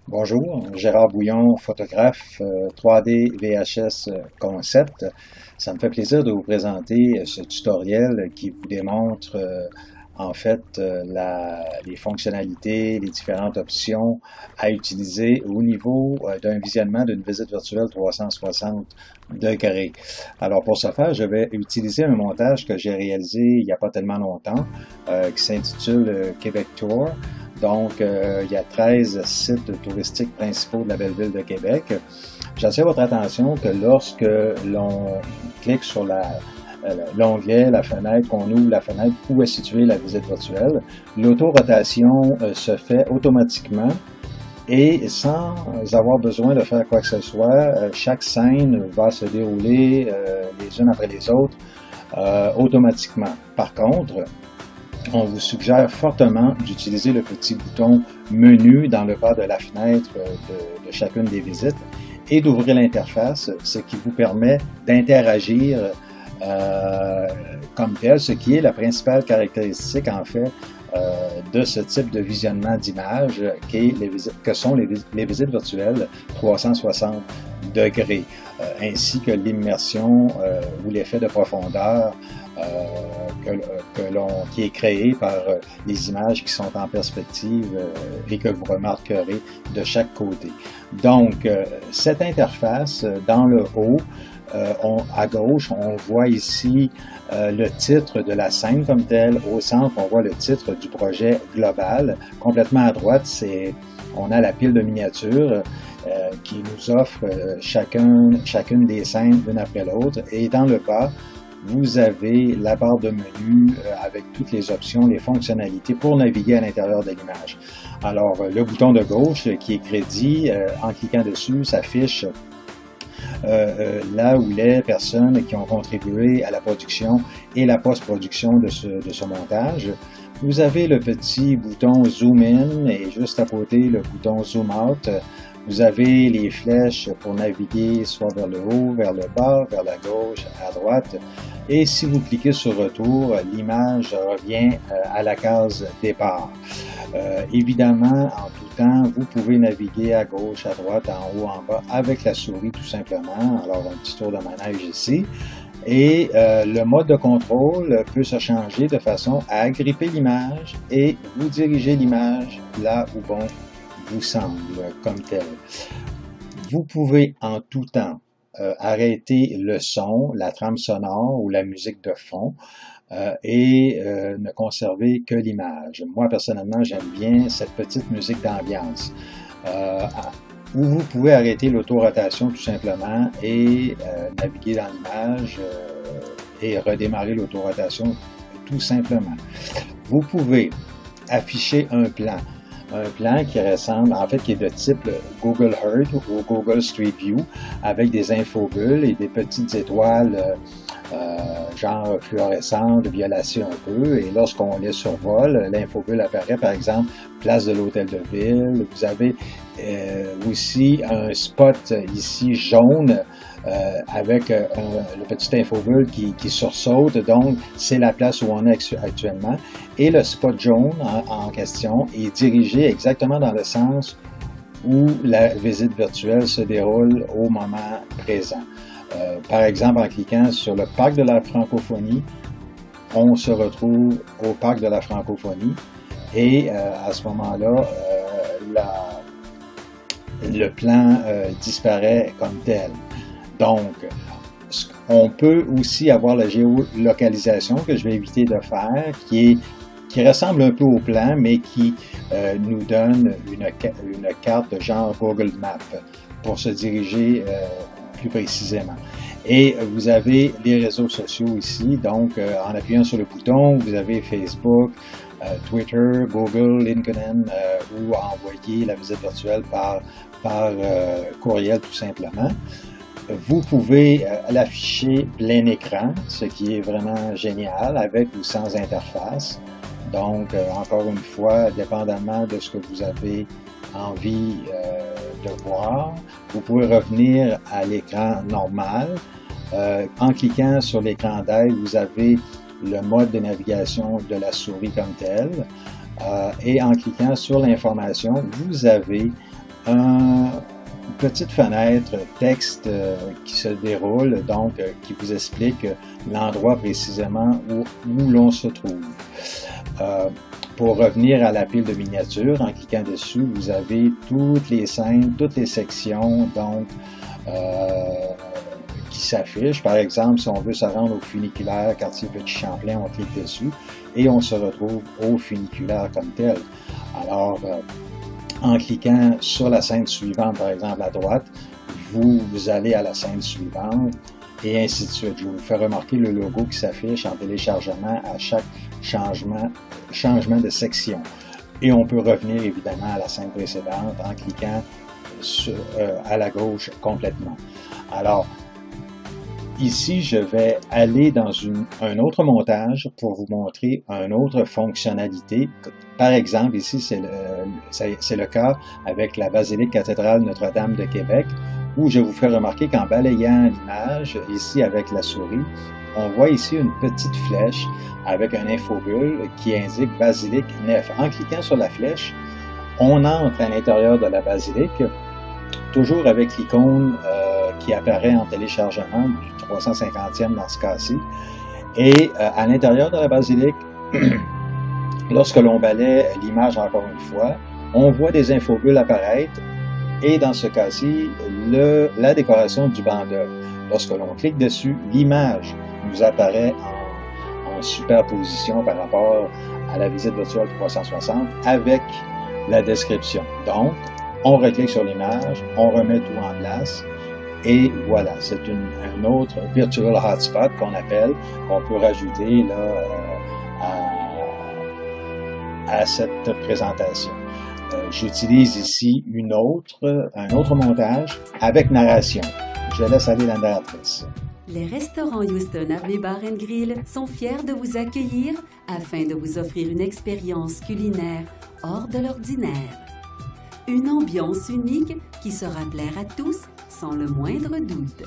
Bonjour, Gérard Bouillon, photographe 3D VHS Concept. Ça me fait plaisir de vous présenter ce tutoriel qui vous démontre les fonctionnalités, les différentes options à utiliser au niveau d'un visionnement d'une visite virtuelle 360 degrés. Alors pour ce faire, je vais utiliser un montage que j'ai réalisé il n'y a pas tellement longtemps qui s'intitule Québec Tour. Donc, il y a 13 sites touristiques principaux de la belle ville de Québec. J'attire votre attention que lorsque l'on clique sur l'onglet, la fenêtre, qu'on ouvre la fenêtre où est située la visite virtuelle, l'autorotation se fait automatiquement et sans avoir besoin de faire quoi que ce soit. Chaque scène va se dérouler les unes après les autres automatiquement. Par contre, on vous suggère fortement d'utiliser le petit bouton menu dans le bas de la fenêtre de chacune des visites et d'ouvrir l'interface, ce qui vous permet d'interagir comme tel, ce qui est la principale caractéristique en fait de ce type de visionnement d'images que sont les visites virtuelles 360 degrés, ainsi que l'immersion ou l'effet de profondeur qui est créé par les images qui sont en perspective et que vous remarquerez de chaque côté. Donc, cette interface, dans le haut, à gauche, on voit ici le titre de la scène comme telle. Au centre, on voit le titre du projet global. Complètement à droite, on a la pile de miniatures qui nous offre chacune des scènes l'une après l'autre. Et dans le bas, vous avez la barre de menu avec toutes les options, les fonctionnalités pour naviguer à l'intérieur de l'image. Alors, le bouton de gauche qui est crédit, en cliquant dessus, s'affiche là où les personnes qui ont contribué à la production et la post-production de ce montage. Vous avez le petit bouton Zoom In et juste à côté le bouton Zoom Out. Vous avez les flèches pour naviguer soit vers le haut, vers le bas, vers la gauche, à droite. Et si vous cliquez sur Retour, l'image revient à la case départ. Évidemment, en tout temps, vous pouvez naviguer à gauche, à droite, en haut, en bas avec la souris tout simplement. Alors, un petit tour de manège ici. Et le mode de contrôle peut se changer de façon à agripper l'image et vous diriger l'image là où bon vous semble comme tel. Vous pouvez en tout temps arrêter le son, la trame sonore ou la musique de fond et ne conserver que l'image. Moi, personnellement, j'aime bien cette petite musique d'ambiance. Où vous pouvez arrêter l'autorotation tout simplement et naviguer dans l'image et redémarrer l'autorotation tout simplement. Vous pouvez afficher un plan qui ressemble, en fait, qui est de type Google Earth ou Google Street View, avec des infobulles et des petites étoiles genre fluorescentes, violacées un peu, et lorsqu'on les survole, l'infobulle apparaît, par exemple, place de l'Hôtel de Ville. Vous avez aussi un spot ici jaune avec le petit infobulle qui sursaute, donc c'est la place où on est actuellement. Et le spot jaune en question est dirigé exactement dans le sens où la visite virtuelle se déroule au moment présent. Par exemple, en cliquant sur le Parc de la Francophonie, on se retrouve au Parc de la Francophonie et à ce moment-là, le plan disparaît comme tel. Donc, on peut aussi avoir la géolocalisation que je vais éviter de faire, qui ressemble un peu au plan, mais qui nous donne une carte genre Google Maps pour se diriger plus précisément. Et vous avez les réseaux sociaux ici, donc en appuyant sur le bouton, vous avez Facebook, Twitter, Google, LinkedIn, ou envoyer la visite virtuelle par courriel tout simplement. Vous pouvez l'afficher plein écran, ce qui est vraiment génial, avec ou sans interface. Donc, encore une fois, dépendamment de ce que vous avez envie de voir, vous pouvez revenir à l'écran normal. En cliquant sur l'écran d'aide, vous avez le mode de navigation de la souris comme tel. Et en cliquant sur l'information, vous avez une petite fenêtre texte qui se déroule, donc qui vous explique l'endroit précisément où l'on se trouve. Pour revenir à la pile de miniatures, en cliquant dessus, vous avez toutes les scènes, toutes les sections donc qui s'affichent. Par exemple, si on veut se rendre au funiculaire quartier Petit-Champlain, on clique dessus et on se retrouve au funiculaire comme tel. Alors, en cliquant sur la scène suivante, par exemple à droite, vous allez à la scène suivante et ainsi de suite. Je vous fais remarquer le logo qui s'affiche en téléchargement à chaque changement de section. Et on peut revenir évidemment à la scène précédente en cliquant à la gauche complètement. Alors, ici, je vais aller dans un autre montage pour vous montrer une autre fonctionnalité. Par exemple, ici, c'est le cas avec la basilique cathédrale Notre-Dame de Québec, où je vous fais remarquer qu'en balayant l'image, ici avec la souris, on voit ici une petite flèche avec un infobulle qui indique basilique nef. En cliquant sur la flèche, on entre à l'intérieur de la basilique, toujours avec l'icône qui apparaît en téléchargement du 350e dans ce cas-ci. Et à l'intérieur de la basilique, lorsque l'on balaie l'image encore une fois, on voit des infobulles apparaître et dans ce cas-ci, la décoration du banc d'œuvre. Lorsque l'on clique dessus, l'image nous apparaît en superposition par rapport à la visite virtuelle 360 avec la description. Donc, on reclique sur l'image, on remet tout en place et voilà, c'est un autre virtual hotspot qu'on appelle, qu'on peut rajouter là, à cette présentation. J'utilise ici un autre montage avec narration. Je laisse aller la narratrice. Les restaurants Houston Avenue Bar & Grill sont fiers de vous accueillir afin de vous offrir une expérience culinaire hors de l'ordinaire. Une ambiance unique qui saura plaire à tous sans le moindre doute.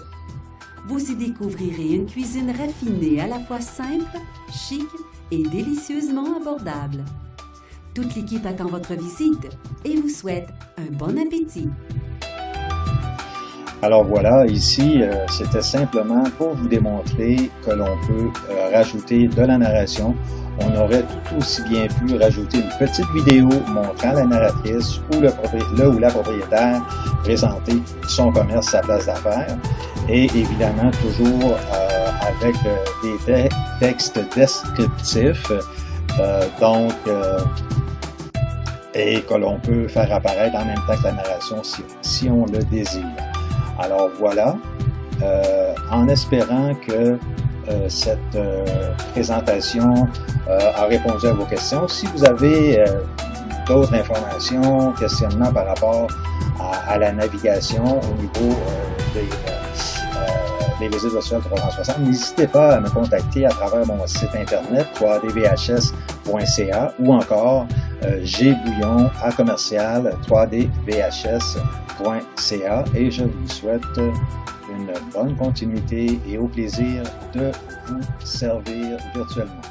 Vous y découvrirez une cuisine raffinée à la fois simple, chic et délicieusement abordable. Toute l'équipe attend votre visite et vous souhaite un bon appétit. Alors voilà, ici, c'était simplement pour vous démontrer que l'on peut rajouter de la narration. On aurait tout aussi bien pu rajouter une petite vidéo montrant la narratrice ou la propriétaire présenter son commerce, sa place d'affaires. Et évidemment, toujours avec des textes descriptifs, et que l'on peut faire apparaître en même temps que la narration si on le désire. Alors voilà, en espérant que cette présentation a répondu à vos questions. Si vous avez d'autres informations, questionnements par rapport à la navigation au niveau des visites virtuelles 360, n'hésitez pas à me contacter à travers mon site internet 3dvhs.ca ou encore gbouillon@3dvhs.ca et je vous souhaite une bonne continuité et au plaisir de vous servir virtuellement.